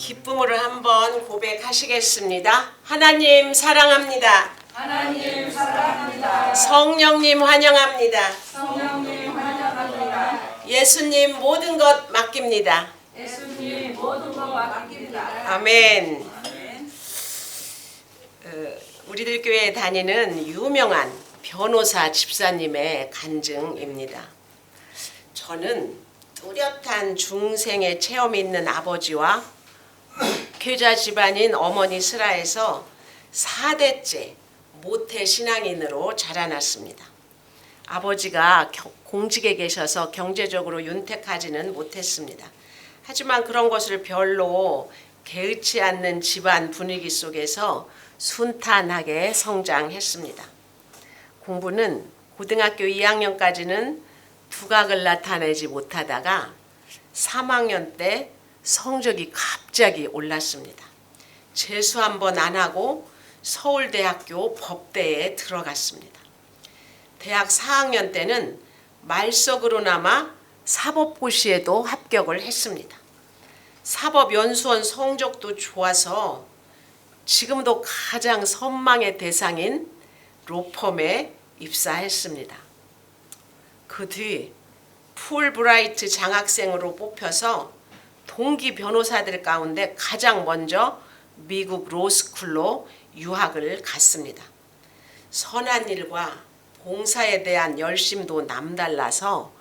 기쁨으로 한번 고백하시겠습니다. 하나님 사랑합니다. 하나님 사랑합니다. 성령님 환영합니다. 성령님 환영합니다. 예수님 모든 것 맡깁니다. 예수님 모든 것 맡깁니다. 아멘. 아멘. 우리들 교회에 다니는 유명한 변호사 집사님의 간증입니다. 저는 뚜렷한 중생의 체험이 있는 아버지와 목회자 집안인 어머니 슬하에서 4대째 모태 신앙인으로 자라났습니다. 아버지가 공직에 계셔서 경제적으로 윤택하지는 못했습니다. 하지만 그런 것을 별로 개의치 않는 집안 분위기 속에서 순탄하게 성장했습니다. 공부는 고등학교 2학년까지는 두각을 나타내지 못하다가 3학년 때 성적이 갑자기 올랐습니다. 재수 한 번 안 하고 서울대학교 법대에 들어갔습니다. 대학 4학년 때는 말석으로나마 사법고시에도 합격을 했습니다. 사법연수원 성적도 좋아서 지금도 가장 선망의 대상인 로펌에 입사했습니다. 그 뒤 풀브라이트 장학생으로 뽑혀서 동기 변호사들 가운데 가장 먼저 미국 로스쿨로 유학을 갔습니다. 선한 일과 봉사에 대한 열심도 남달라서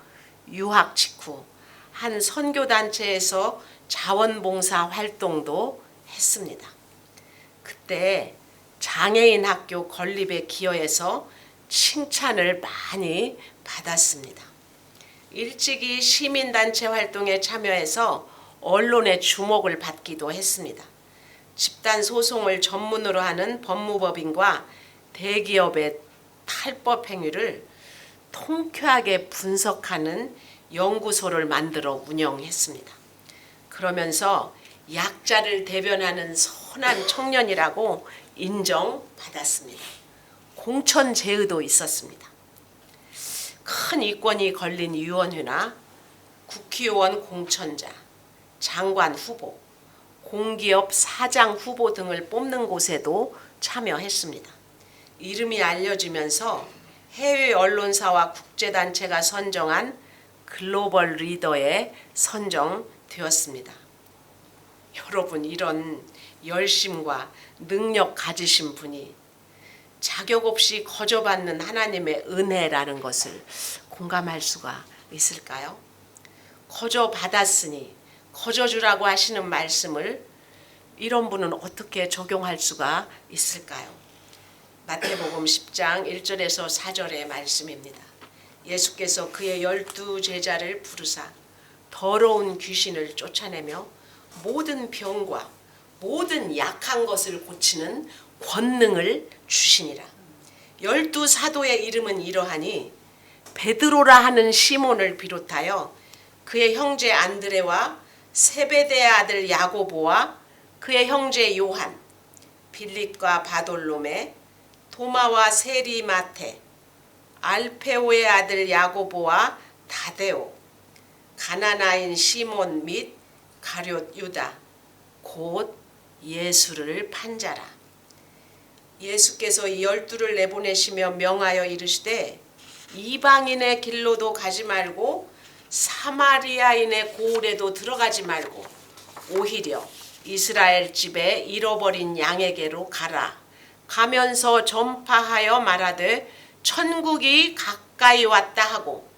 유학 직후 한 선교단체에서 자원봉사 활동도 했습니다. 그때 장애인 학교 건립에 기여해서 칭찬을 많이 받았습니다. 일찍이 시민단체 활동에 참여해서 언론의 주목을 받기도 했습니다. 집단 소송을 전문으로 하는 법무법인과 대기업의 탈법 행위를 통쾌하게 분석하는 연구소를 만들어 운영했습니다. 그러면서 약자를 대변하는 선한 청년이라고 인정받았습니다. 공천제의도 있었습니다. 큰 이권이 걸린 위원회나 국회의원 공천자, 장관 후보, 공기업 사장 후보 등을 뽑는 곳에도 참여했습니다. 이름이 알려지면서 해외 언론사와 국제단체가 선정한 글로벌 리더에 선정되었습니다. 여러분, 이런 열심과 능력 가지신 분이 자격 없이 거저받는 하나님의 은혜라는 것을 공감할 수가 있을까요? 거저받았으니 거저주라고 하시는 말씀을 이런 분은 어떻게 적용할 수가 있을까요? 마태복음 10장 1절에서 4절의 말씀입니다. 예수께서 그의 12 제자를 부르사 더러운 귀신을 쫓아내며 모든 병과 모든 약한 것을 고치는 권능을 주시니라. 12 사도의 이름은 이러하니 베드로라 하는 시몬을 비롯하여 그의 형제 안드레와 세베대의 아들 야고보와 그의 형제 요한, 빌립과 바돌로메, 도마와 세리마테, 알페오의 아들 야고보와 다데오, 가나나인 시몬 및 가룟 유다, 곧 예수를 판자라. 예수께서 이 12를 내보내시며 명하여 이르시되 이방인의 길로도 가지 말고 사마리아인의 고을에도 들어가지 말고 오히려 이스라엘 집에 잃어버린 양에게로 가라. 가면서 전파하여 말하되 천국이 가까이 왔다 하고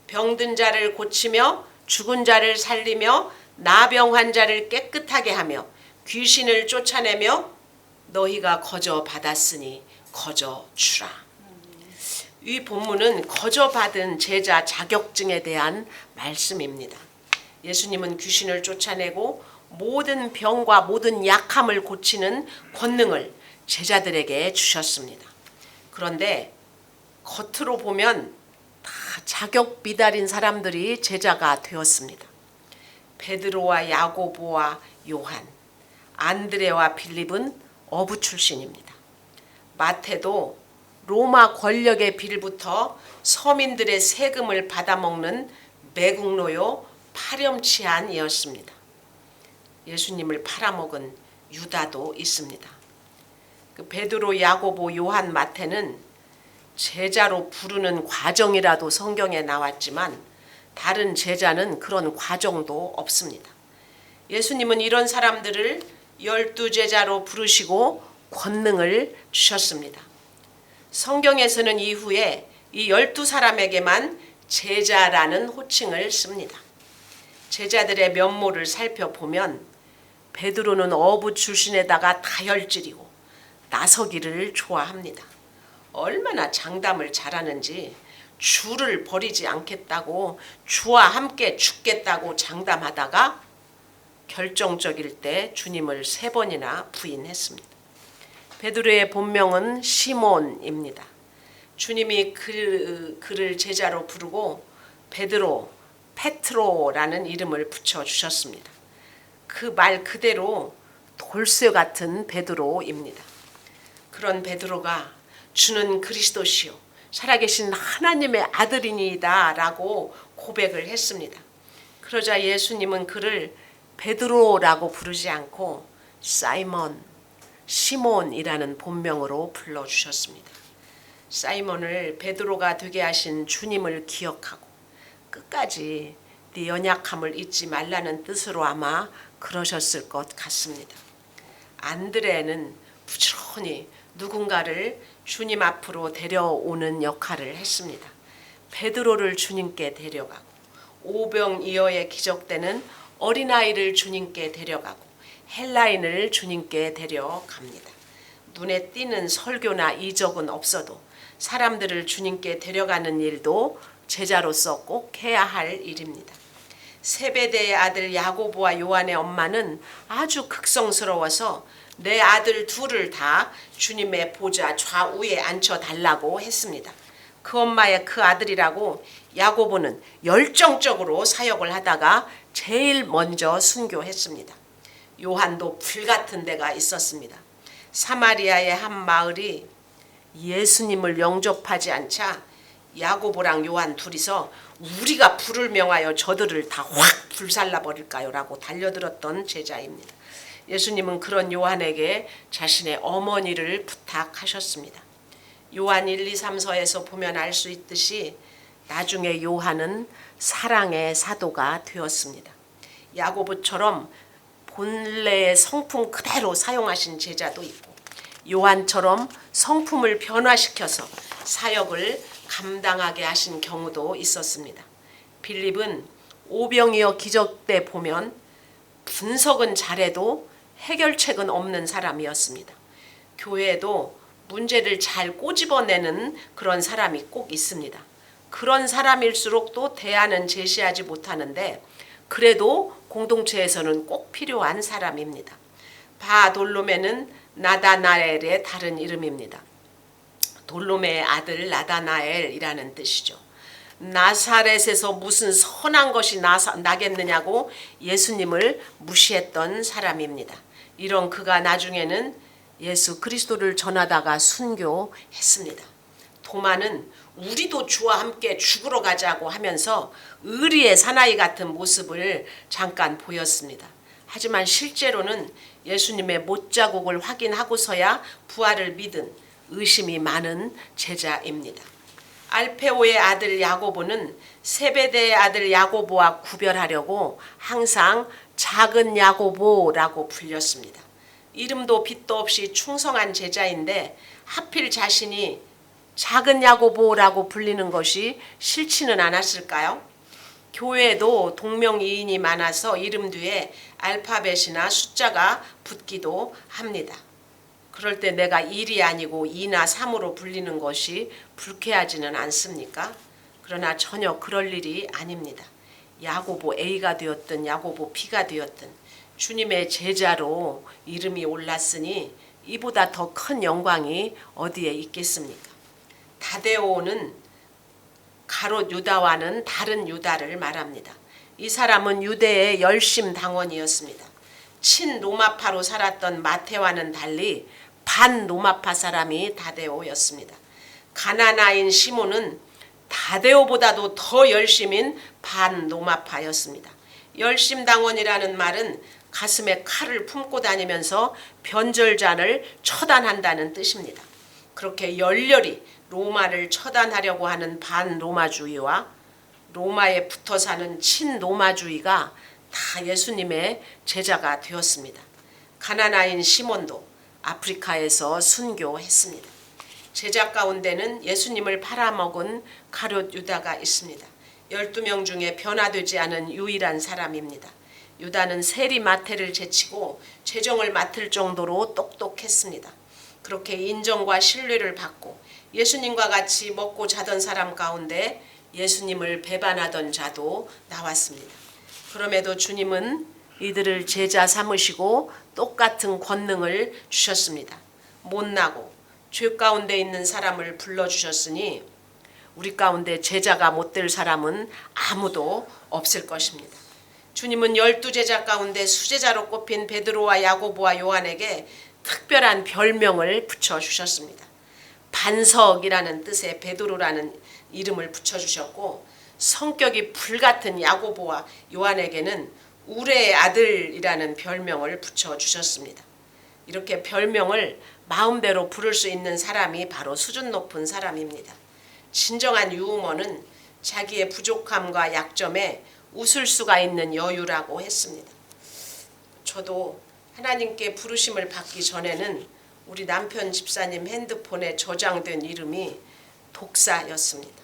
병든 자를 고치며 죽은 자를 살리며 나병 환자를 깨끗하게 하며 귀신을 쫓아내며 너희가 거저 받았으니 거저 주라. 이 본문은 거저 받은 제자 자격증에 대한 말씀입니다. 예수님은 귀신을 쫓아내고 모든 병과 모든 약함을 고치는 권능을 제자들에게 주셨습니다. 그런데 겉으로 보면 다 자격 비달인 사람들이 제자가 되었습니다. 베드로와 야고보와 요한, 안드레와 빌립은 어부 출신입니다. 마태도 로마 권력의 빌부터 서민들의 세금을 받아먹는 매국노요 파렴치한 이였습니다. 예수님을 팔아먹은 유다도 있습니다. 그 베드로, 야고보, 요한, 마태는 제자로 부르는 과정이라도 성경에 나왔지만 다른 제자는 그런 과정도 없습니다. 예수님은 이런 사람들을 12제자로 부르시고 권능을 주셨습니다. 성경에서는 이후에 이 12사람에게만 제자라는 호칭을 씁니다. 제자들의 면모를 살펴보면 베드로는 어부 출신에다가 다혈질이고 나서기를 좋아합니다. 얼마나 장담을 잘하는지 주를 버리지 않겠다고 주와 함께 죽겠다고 장담하다가 결정적일 때 주님을 3번이나 부인했습니다. 베드로의 본명은 시몬입니다. 주님이 그를 제자로 부르고 베드로, 페트로라는 이름을 붙여주셨습니다. 그 말 그대로 돌쇠 같은 베드로입니다. 그런 베드로가 주는 그리스도시요 살아계신 하나님의 아들이니이다 라고 고백을 했습니다. 그러자 예수님은 그를 베드로라고 부르지 않고 사이먼, 시몬이라는 본명으로 불러주셨습니다. 사이먼을 베드로가 되게 하신 주님을 기억하고 끝까지 네 연약함을 잊지 말라는 뜻으로 아마 그러셨을 것 같습니다. 안드레는 부지런히 누군가를 주님 앞으로 데려오는 역할을 했습니다. 베드로를 주님께 데려가고 오병이어의 기적 때는 어린아이를 주님께 데려가고 헬라인을 주님께 데려갑니다. 눈에 띄는 설교나 이적은 없어도 사람들을 주님께 데려가는 일도 제자로서 꼭 해야 할 일입니다. 세베대의 아들 야고보와 요한의 엄마는 아주 극성스러워서 내 아들 둘을 다 주님의 보좌 좌우에 앉혀달라고 했습니다. 그 엄마의 그 아들이라고 야고보는 열정적으로 사역을 하다가 제일 먼저 순교했습니다. 요한도 불같은 데가 있었습니다. 사마리아의 한 마을이 예수님을 영접하지 않자 야고보랑 요한 둘이서 우리가 불을 명하여 저들을 다 확 불살라 버릴까요? 라고 달려들었던 제자입니다. 예수님은 그런 요한에게 자신의 어머니를 부탁하셨습니다. 요한 1, 2, 3서에서 보면 알 수 있듯이 나중에 요한은 사랑의 사도가 되었습니다. 야고보처럼 본래의 성품 그대로 사용하신 제자도 있고 요한처럼 성품을 변화시켜서 사역을 감당하게 하신 경우도 있었습니다. 빌립은 오병이어 기적 때 보면 분석은 잘해도 해결책은 없는 사람이었습니다. 교회에도 문제를 잘 꼬집어내는 그런 사람이 꼭 있습니다. 그런 사람일수록 또 대안은 제시하지 못하는데 그래도 공동체에서는 꼭 필요한 사람입니다. 바돌로메는 나다나엘의 다른 이름입니다. 돌로메의 아들 나다나엘이라는 뜻이죠. 나사렛에서 무슨 선한 것이 나겠느냐고 예수님을 무시했던 사람입니다. 이런 그가 나중에는 예수 그리스도를 전하다가 순교했습니다. 도마는 우리도 주와 함께 죽으러 가자고 하면서 의리의 사나이 같은 모습을 잠깐 보였습니다. 하지만 실제로는 예수님의 못자국을 확인하고서야 부활을 믿은 의심이 많은 제자입니다. 알페오의 아들 야고보는 세베대의 아들 야고보와 구별하려고 항상 작은 야고보라고 불렸습니다. 이름도 빚도 없이 충성한 제자인데 하필 자신이 작은 야고보라고 불리는 것이 싫지는 않았을까요? 교회에도 동명이인이 많아서 이름 뒤에 알파벳이나 숫자가 붙기도 합니다. 그럴 때 내가 1이 아니고 2나 3으로 불리는 것이 불쾌하지는 않습니까? 그러나 전혀 그럴 일이 아닙니다. 야고보 A가 되었든 야고보 B가 되었든 주님의 제자로 이름이 올랐으니 이보다 더 큰 영광이 어디에 있겠습니까? 다데오는 가롯 유다와는 다른 유다를 말합니다. 이 사람은 유대의 열심 당원이었습니다. 친로마파로 살았던 마태와는 달리 반로마파 사람이 다데오였습니다. 가나나인 시몬은 다데오보다도 더 열심인 반로마파였습니다. 열심당원이라는 말은 가슴에 칼을 품고 다니면서 변절자를 처단한다는 뜻입니다. 그렇게 열렬히 로마를 처단하려고 하는 반로마주의와 로마에 붙어 사는 친로마주의가 다 예수님의 제자가 되었습니다. 가나나인 시몬도 아프리카에서 순교했습니다. 제자 가운데는 예수님을 팔아먹은 가룟 유다가 있습니다. 12명 중에 변화되지 않은 유일한 사람입니다. 유다는 세리 마태를 제치고 재정을 맡을 정도로 똑똑했습니다. 그렇게 인정과 신뢰를 받고 예수님과 같이 먹고 자던 사람 가운데 예수님을 배반하던 자도 나왔습니다. 그럼에도 주님은 이들을 제자 삼으시고 똑같은 권능을 주셨습니다. 못나고 죄 가운데 있는 사람을 불러주셨으니 우리 가운데 제자가 못 될 사람은 아무도 없을 것입니다. 주님은 12제자 가운데 수제자로 꼽힌 베드로와 야고보와 요한에게 특별한 별명을 붙여주셨습니다. 반석이라는 뜻의 베드로라는 이름을 붙여주셨고 성격이 불같은 야고보와 요한에게는 우레의 아들이라는 별명을 붙여주셨습니다. 이렇게 별명을 마음대로 부를 수 있는 사람이 바로 수준 높은 사람입니다. 진정한 유머는 자기의 부족함과 약점에 웃을 수가 있는 여유라고 했습니다. 저도 하나님께 부르심을 받기 전에는 우리 남편 집사님 핸드폰에 저장된 이름이 독사였습니다.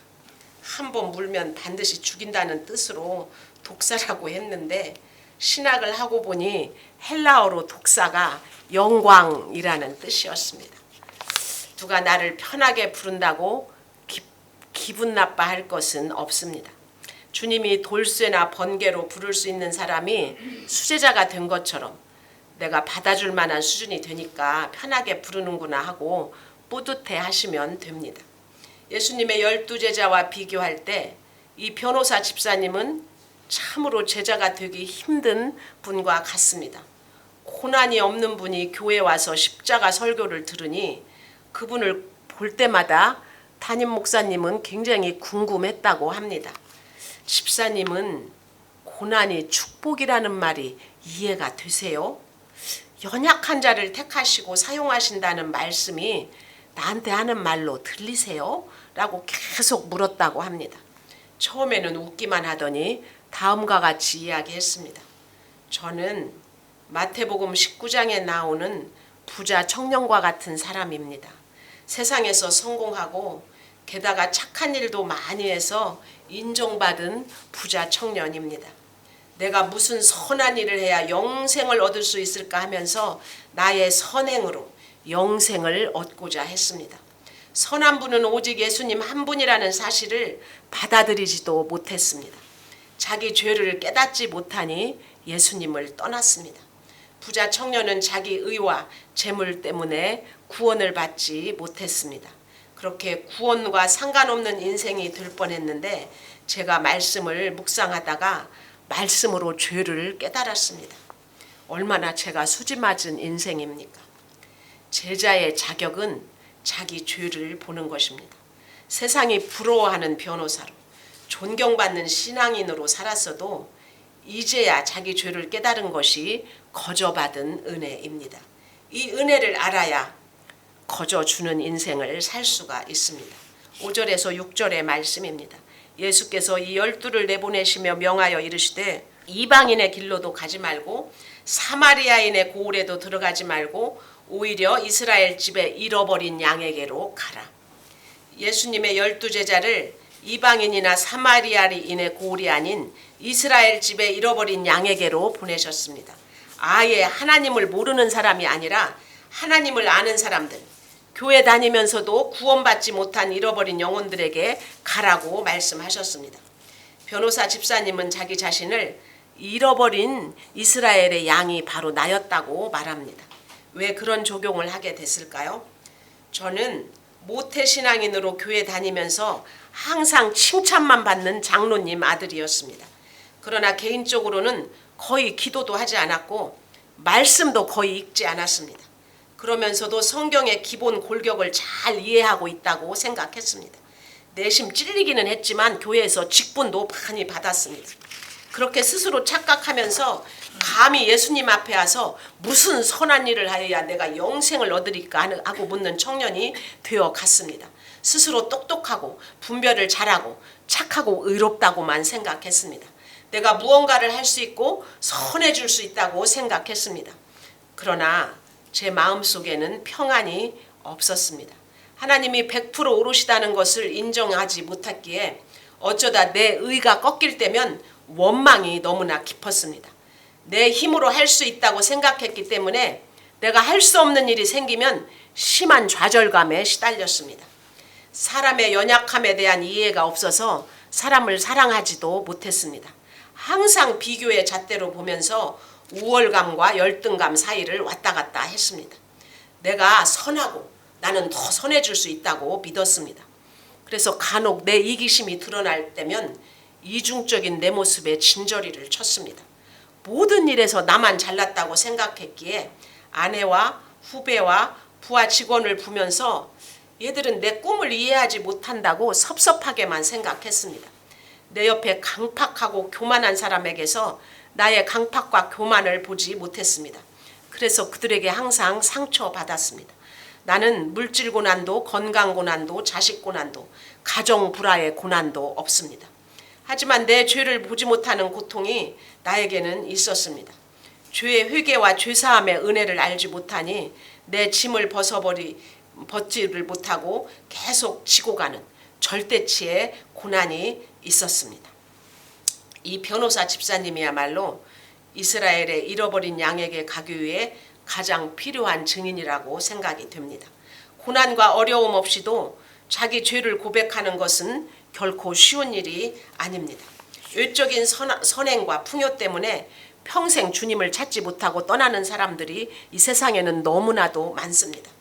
한번 물면 반드시 죽인다는 뜻으로 독사라고 했는데 신학을 하고 보니 헬라어로 독사가 영광이라는 뜻이었습니다. 누가 나를 편하게 부른다고 기분 나빠할 것은 없습니다. 주님이 돌쇠나 번개로 부를 수 있는 사람이 수제자가 된 것처럼 내가 받아줄 만한 수준이 되니까 편하게 부르는구나 하고 뿌듯해 하시면 됩니다. 예수님의 12제자와 비교할 때 이 변호사 집사님은 참으로 제자가 되기 힘든 분과 같습니다. 고난이 없는 분이 교회에 와서 십자가 설교를 들으니 그분을 볼 때마다 담임 목사님은 굉장히 궁금했다고 합니다. 집사님은 고난이 축복이라는 말이 이해가 되세요? 연약한 자를 택하시고 사용하신다는 말씀이 나한테 하는 말로 들리세요? 라고 계속 물었다고 합니다. 처음에는 웃기만 하더니 다음과 같이 이야기했습니다. 저는 마태복음 19장에 나오는 부자 청년과 같은 사람입니다. 세상에서 성공하고 게다가 착한 일도 많이 해서 인정받은 부자 청년입니다. 내가 무슨 선한 일을 해야 영생을 얻을 수 있을까 하면서 나의 선행으로 영생을 얻고자 했습니다. 선한 분은 오직 예수님 한 분이라는 사실을 받아들이지도 못했습니다. 자기 죄를 깨닫지 못하니 예수님을 떠났습니다. 부자 청년은 자기 의와 재물 때문에 구원을 받지 못했습니다. 그렇게 구원과 상관없는 인생이 될 뻔했는데 제가 말씀을 묵상하다가 말씀으로 죄를 깨달았습니다. 얼마나 제가 수지 맞은 인생입니까? 제자의 자격은 자기 죄를 보는 것입니다. 세상이 부러워하는 변호사로 존경받는 신앙인으로 살았어도 이제야 자기 죄를 깨달은 것이 거저받은 은혜입니다. 이 은혜를 알아야 거저 주는 인생을 살 수가 있습니다. 5절에서 6절의 말씀입니다. 예수께서 이 12를 내보내시며 명하여 이르시되 이방인의 길로도 가지 말고 사마리아인의 고을에도 들어가지 말고 오히려 이스라엘 집에 잃어버린 양에게로 가라. 예수님의 12제자를 이방인이나 사마리아인의 고을이 아닌 이스라엘 집에 잃어버린 양에게로 보내셨습니다. 아예 하나님을 모르는 사람이 아니라 하나님을 아는 사람들, 교회 다니면서도 구원받지 못한 잃어버린 영혼들에게 가라고 말씀하셨습니다. 변호사 집사님은 자기 자신을 잃어버린 이스라엘의 양이 바로 나였다고 말합니다. 왜 그런 적용을 하게 됐을까요? 저는 모태신앙인으로 교회 다니면서 항상 칭찬만 받는 장로님 아들이었습니다. 그러나 개인적으로는 거의 기도도 하지 않았고 말씀도 거의 읽지 않았습니다. 그러면서도 성경의 기본 골격을 잘 이해하고 있다고 생각했습니다. 내심 찔리기는 했지만 교회에서 직분도 많이 받았습니다. 그렇게 스스로 착각하면서 감히 예수님 앞에 와서 무슨 선한 일을 하여야 내가 영생을 얻으리까 하고 묻는 청년이 되어 갔습니다. 스스로 똑똑하고 분별을 잘하고 착하고 의롭다고만 생각했습니다. 내가 무언가를 할 수 있고 선해줄 수 있다고 생각했습니다. 그러나 제 마음속에는 평안이 없었습니다. 하나님이 100% 옳으시다는 것을 인정하지 못했기에 어쩌다 내 의가 꺾일 때면 원망이 너무나 깊었습니다. 내 힘으로 할 수 있다고 생각했기 때문에 내가 할 수 없는 일이 생기면 심한 좌절감에 시달렸습니다. 사람의 연약함에 대한 이해가 없어서 사람을 사랑하지도 못했습니다. 항상 비교의 잣대로 보면서 우월감과 열등감 사이를 왔다 갔다 했습니다. 내가 선하고 나는 더 선해질 수 있다고 믿었습니다. 그래서 간혹 내 이기심이 드러날 때면 이중적인 내 모습에 진저리를 쳤습니다. 모든 일에서 나만 잘났다고 생각했기에 아내와 후배와 부하 직원을 보면서 얘들은 내 꿈을 이해하지 못한다고 섭섭하게만 생각했습니다. 내 옆에 강팍하고 교만한 사람에게서 나의 강팍과 교만을 보지 못했습니다. 그래서 그들에게 항상 상처받았습니다. 나는 물질 고난도, 건강 고난도, 자식 고난도, 가정 불화의 고난도 없습니다. 하지만 내 죄를 보지 못하는 고통이 나에게는 있었습니다. 죄의 회개와 죄사함의 은혜를 알지 못하니 내 짐을 벗지를 못하고 계속 지고 가는 절대치의 고난이 있었습니다. 이 변호사 집사님이야말로 이스라엘의 잃어버린 양에게 가기 위해 가장 필요한 증인이라고 생각이 됩니다. 고난과 어려움 없이도 자기 죄를 고백하는 것은 결코 쉬운 일이 아닙니다. 외적인 선행과 풍요 때문에 평생 주님을 찾지 못하고 떠나는 사람들이 이 세상에는 너무나도 많습니다.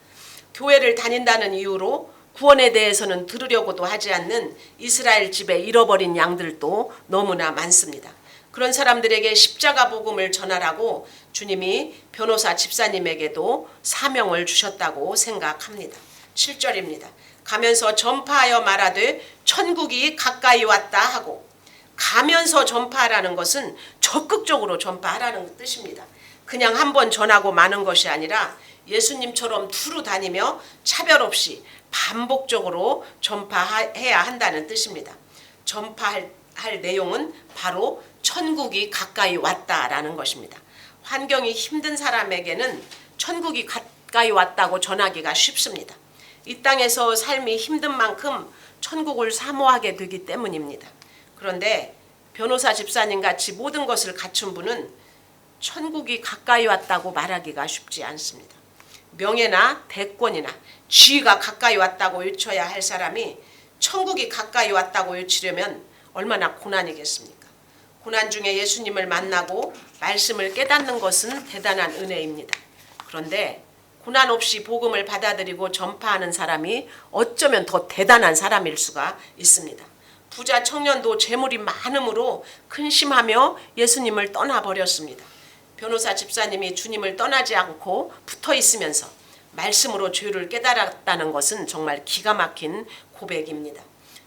교회를 다닌다는 이유로 구원에 대해서는 들으려고도 하지 않는 이스라엘 집의 잃어버린 양들도 너무나 많습니다. 그런 사람들에게 십자가 복음을 전하라고 주님이 변호사 집사님에게도 사명을 주셨다고 생각합니다. 7절입니다. 가면서 전파하여 말하되 천국이 가까이 왔다 하고, 가면서 전파하라는 것은 적극적으로 전파하라는 뜻입니다. 그냥 한번 전하고 마는 것이 아니라 예수님처럼 두루 다니며 차별 없이 반복적으로 전파해야 한다는 뜻입니다. 전파할 내용은 바로 천국이 가까이 왔다라는 것입니다. 환경이 힘든 사람에게는 천국이 가까이 왔다고 전하기가 쉽습니다. 이 땅에서 삶이 힘든 만큼 천국을 사모하게 되기 때문입니다. 그런데 변호사 집사님 같이 모든 것을 갖춘 분은 천국이 가까이 왔다고 말하기가 쉽지 않습니다. 명예나 대권이나 지위가 가까이 왔다고 외쳐야 할 사람이 천국이 가까이 왔다고 외치려면 얼마나 고난이겠습니까? 고난 중에 예수님을 만나고 말씀을 깨닫는 것은 대단한 은혜입니다. 그런데 고난 없이 복음을 받아들이고 전파하는 사람이 어쩌면 더 대단한 사람일 수가 있습니다. 부자 청년도 재물이 많음으로 근심하며 예수님을 떠나버렸습니다. 변호사 집사님이 주님을 떠나지 않고 붙어 있으면서 말씀으로 죄를 깨달았다는 것은 정말 기가 막힌 고백입니다.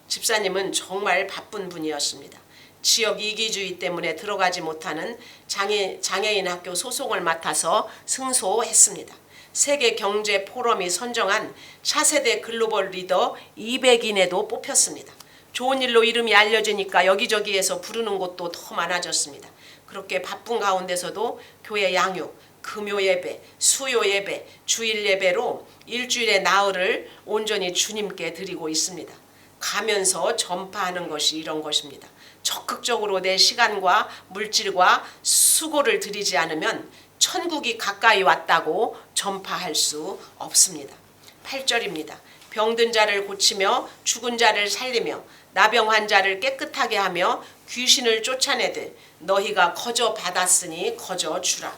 집사님은 정말 바쁜 분이었습니다. 지역 이기주의 때문에 들어가지 못하는 장애인 학교 소속을 맡아서 승소했습니다. 세계 경제 포럼이 선정한 차세대 글로벌 리더 200인에도 뽑혔습니다. 좋은 일로 이름이 알려지니까 여기저기에서 부르는 곳도 더 많아졌습니다. 그렇게 바쁜 가운데서도 교회 양육, 금요 예배, 수요 예배, 주일 예배로 일주일의 나흘을 온전히 주님께 드리고 있습니다. 가면서 전파하는 것이 이런 것입니다. 적극적으로 내 시간과 물질과 수고를 들이지 않으면 천국이 가까이 왔다고 전파할 수 없습니다. 8절입니다. 병든 자를 고치며 죽은 자를 살리며 나병 환자를 깨끗하게 하며 귀신을 쫓아내되 너희가 거저 받았으니 거저 주라.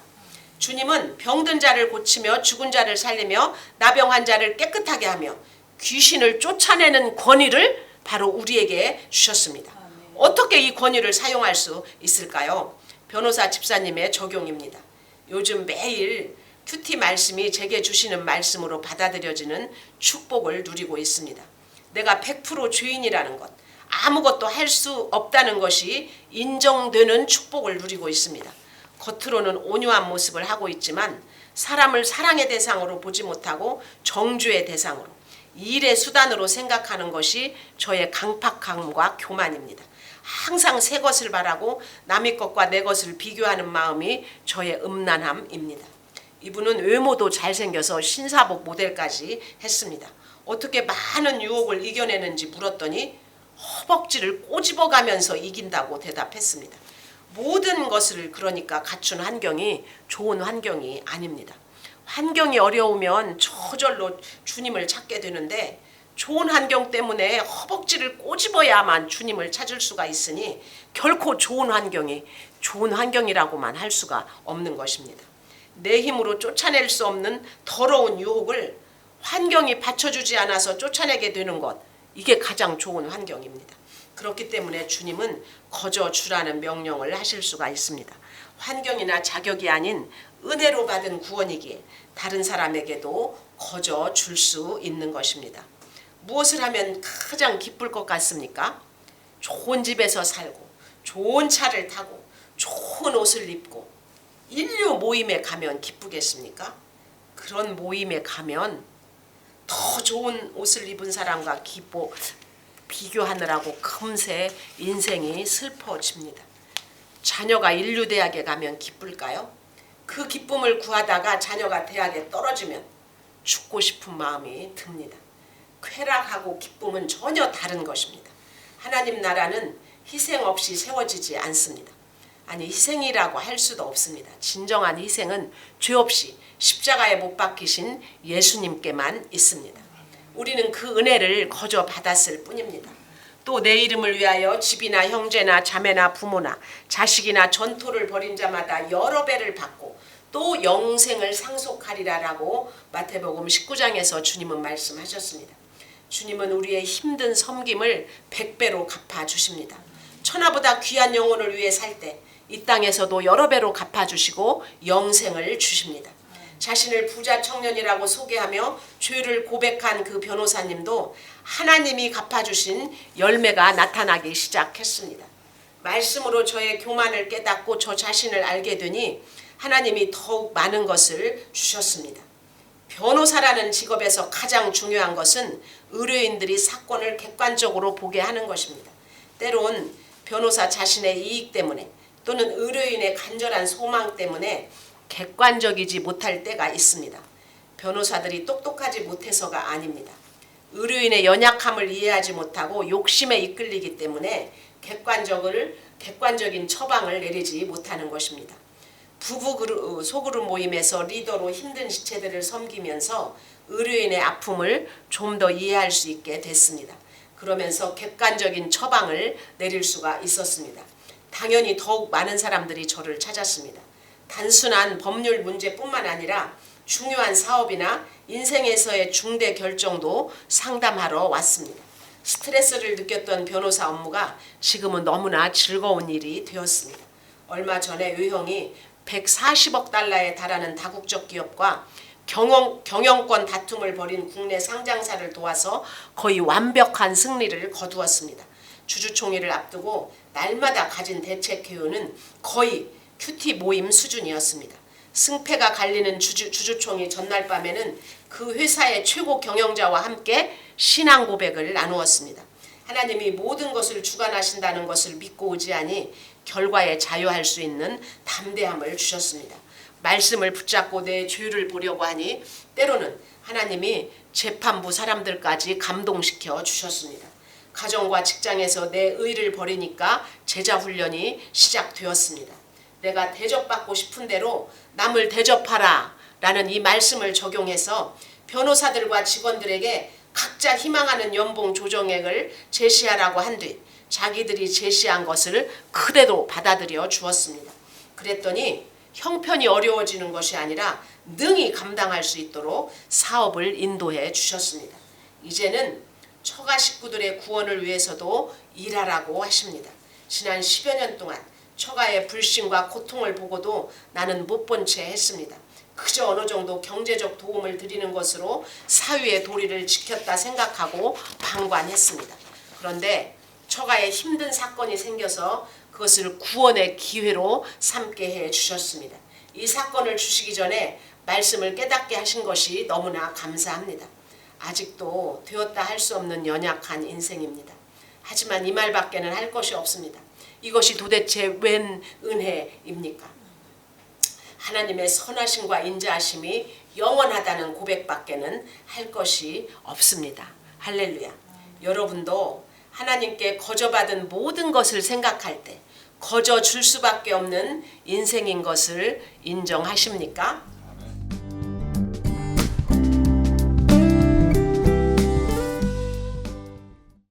주님은 병든 자를 고치며 죽은 자를 살리며 나병 환자를 깨끗하게 하며 귀신을 쫓아내는 권위를 바로 우리에게 주셨습니다. 어떻게 이 권위를 사용할 수 있을까요? 변호사 집사님의 적용입니다. 요즘 매일 큐티 말씀이 제게 주시는 말씀으로 받아들여지는 축복을 누리고 있습니다. 내가 100% 죄인이라는 것, 아무것도 할 수 없다는 것이 인정되는 축복을 누리고 있습니다. 겉으로는 온유한 모습을 하고 있지만 사람을 사랑의 대상으로 보지 못하고 정죄의 대상으로, 일의 수단으로 생각하는 것이 저의 강팍함과 교만입니다. 항상 새 것을 바라고 남의 것과 내 것을 비교하는 마음이 저의 음란함입니다. 이분은 외모도 잘생겨서 신사복 모델까지 했습니다. 어떻게 많은 유혹을 이겨내는지 물었더니 허벅지를 꼬집어가면서 이긴다고 대답했습니다. 모든 것을 그러니까 갖춘 환경이 좋은 환경이 아닙니다. 환경이 어려우면 저절로 주님을 찾게 되는데 좋은 환경 때문에 허벅지를 꼬집어야만 주님을 찾을 수가 있으니 결코 좋은 환경이 좋은 환경이라고만 할 수가 없는 것입니다. 내 힘으로 쫓아낼 수 없는 더러운 유혹을 환경이 받쳐주지 않아서 쫓아내게 되는 것, 이게 가장 좋은 환경입니다. 그렇기 때문에 주님은 거저 주라는 명령을 하실 수가 있습니다. 환경이나 자격이 아닌 은혜로 받은 구원이기에 다른 사람에게도 거저 줄 수 있는 것입니다. 무엇을 하면 가장 기쁠 것 같습니까? 좋은 집에서 살고 좋은 차를 타고 좋은 옷을 입고 인류 모임에 가면 기쁘겠습니까? 그런 모임에 가면 더 좋은 옷을 입은 사람과 비교하느라고 금세 인생이 슬퍼집니다. 자녀가 인류대학에 가면 기쁠까요? 그 기쁨을 구하다가 자녀가 대학에 떨어지면 죽고 싶은 마음이 듭니다. 쾌락하고 기쁨은 전혀 다른 것입니다. 하나님 나라는 희생 없이 세워지지 않습니다. 아니, 희생이라고 할 수도 없습니다. 진정한 희생은 죄 없이 십자가에 못 박히신 예수님께만 있습니다. 우리는 그 은혜를 거저 받았을 뿐입니다. 또 내 이름을 위하여 집이나 형제나 자매나 부모나 자식이나 전토를 벌인 자마다 여러 배를 받고 또 영생을 상속하리라라고 마태복음 19장에서 주님은 말씀하셨습니다. 주님은 우리의 힘든 섬김을 100배로 갚아주십니다. 천하보다 귀한 영혼을 위해 살 때 이 땅에서도 여러 배로 갚아주시고 영생을 주십니다. 자신을 부자 청년이라고 소개하며 죄를 고백한 그 변호사님도 하나님이 갚아주신 열매가 나타나기 시작했습니다. 말씀으로 저의 교만을 깨닫고 저 자신을 알게 되니 하나님이 더욱 많은 것을 주셨습니다. 변호사라는 직업에서 가장 중요한 것은 의뢰인들이 사건을 객관적으로 보게 하는 것입니다. 때론 변호사 자신의 이익 때문에 또는 의뢰인의 간절한 소망 때문에 객관적이지 못할 때가 있습니다. 변호사들이 똑똑하지 못해서가 아닙니다. 의뢰인의 연약함을 이해하지 못하고 욕심에 이끌리기 때문에 객관적인 처방을 내리지 못하는 것입니다. 부부 소그룹 모임에서 리더로 힘든 지체들을 섬기면서 의뢰인의 아픔을 좀 더 이해할 수 있게 됐습니다. 그러면서 객관적인 처방을 내릴 수가 있었습니다. 당연히 더욱 많은 사람들이 저를 찾았습니다. 단순한 법률 문제뿐만 아니라 중요한 사업이나 인생에서의 중대 결정도 상담하러 왔습니다. 스트레스를 느꼈던 변호사 업무가 지금은 너무나 즐거운 일이 되었습니다. 얼마 전에 의형이 140억 달러에 달하는 다국적 기업과 경영권 다툼을 벌인 국내 상장사를 도와서 거의 완벽한 승리를 거두었습니다. 주주총회를 앞두고 날마다 가진 대책 개요는 거의 큐티 모임 수준이었습니다. 승패가 갈리는 주주총회 전날 밤에는 그 회사의 최고 경영자와 함께 신앙 고백을 나누었습니다. 하나님이 모든 것을 주관하신다는 것을 믿고 의지하니 결과에 자유할 수 있는 담대함을 주셨습니다. 말씀을 붙잡고 내 죄를 보려고 하니 때로는 하나님이 재판부 사람들까지 감동시켜 주셨습니다. 가정과 직장에서 내 의를 버리니까 제자 훈련이 시작되었습니다. 내가 대접받고 싶은 대로 남을 대접하라 라는 이 말씀을 적용해서 변호사들과 직원들에게 각자 희망하는 연봉 조정액을 제시하라고 한 뒤 자기들이 제시한 것을 그대로 받아들여 주었습니다. 그랬더니 형편이 어려워지는 것이 아니라 능히 감당할 수 있도록 사업을 인도해 주셨습니다. 이제는 처가 식구들의 구원을 위해서도 일하라고 하십니다. 지난 10여 년 동안 처가의 불신과 고통을 보고도 나는 못 본 채 했습니다. 그저 어느 정도 경제적 도움을 드리는 것으로 사위의 도리를 지켰다 생각하고 방관했습니다. 그런데 처가에 힘든 사건이 생겨서 그것을 구원의 기회로 삼게 해 주셨습니다. 이 사건을 주시기 전에 말씀을 깨닫게 하신 것이 너무나 감사합니다. 아직도 되었다 할 수 없는 연약한 인생입니다. 하지만 이 말밖에는 할 것이 없습니다. 이것이 도대체 웬 은혜입니까? 하나님의 선하심과 인자하심이 영원하다는 고백밖에는 할 것이 없습니다. 할렐루야. 여러분도 하나님께 거저받은 모든 것을 생각할 때 거저 줄 수밖에 없는 인생인 것을 인정하십니까?